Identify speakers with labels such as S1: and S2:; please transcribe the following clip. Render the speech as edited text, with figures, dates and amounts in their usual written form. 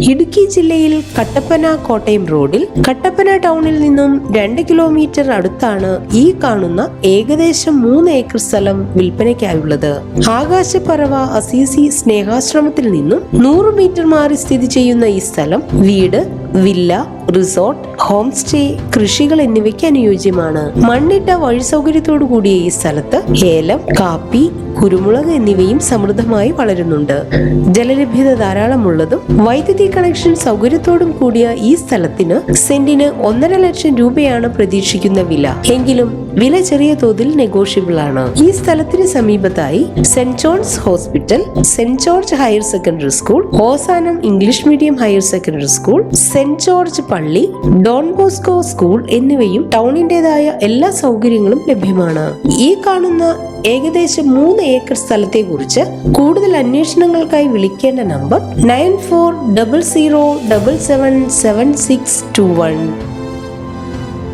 S1: ഇടുക്കി ജില്ലയിൽ കട്ടപ്പന കോട്ടയം റോഡിൽ കട്ടപ്പന ടൗണിൽ നിന്നും 2 കിലോമീറ്റർ അടുത്താണ് ഈ കാണുന്ന ഏകദേശം 3 ഏക്കർ സ്ഥലം വിൽപ്പനയ്ക്കായുള്ളത്. ആകാശപ്പറവ അസീസി സ്നേഹാശ്രമത്തിൽ നിന്നും 100 മീറ്റർ മാറി സ്ഥിതി ചെയ്യുന്ന ഈ സ്ഥലം വീട്, വില്ല, റിസോർട്ട്, ഹോം സ്റ്റേ, കൃഷികൾ എന്നിവയ്ക്ക് അനുയോജ്യമാണ്. മണ്ണിട്ട വഴി സൗകര്യത്തോടു കൂടിയ ഈ സ്ഥലത്ത് ഏലം, കാപ്പി, കുരുമുളക് എന്നിവയും സമൃദ്ധമായി വളരുന്നുണ്ട്. ജലലഭ്യത ധാരാളമുള്ളതും വൈദ്യുതി കണക്ഷൻ സൗകര്യത്തോടും കൂടിയ ഈ സ്ഥലത്തിന് സെന്റിന് 1.5 ലക്ഷം രൂപയാണ് പ്രതീക്ഷിക്കുന്ന വില. എങ്കിലും വില ചെറിയ തോതിൽ നെഗോഷ്യബിൾ ആണ്. ഈ സ്ഥലത്തിന് സമീപത്തായി Saint John's hospital, Saint George higher secondary school, Ozanam English medium higher secondary school, Saint George പള്ളി, ഡോൺ ബോസ്കോ സ്കൂൾ എന്നിവയും ടൗണിന്റേതായ എല്ലാ സൗകര്യങ്ങളും ലഭ്യമാണ്. ഈ കാണുന്ന ഏകദേശം 3 ഏക്കർ സ്ഥലത്തെ കുറിച്ച് കൂടുതൽ അന്വേഷണങ്ങൾക്കായി വിളിക്കേണ്ട നമ്പർ 9400777621.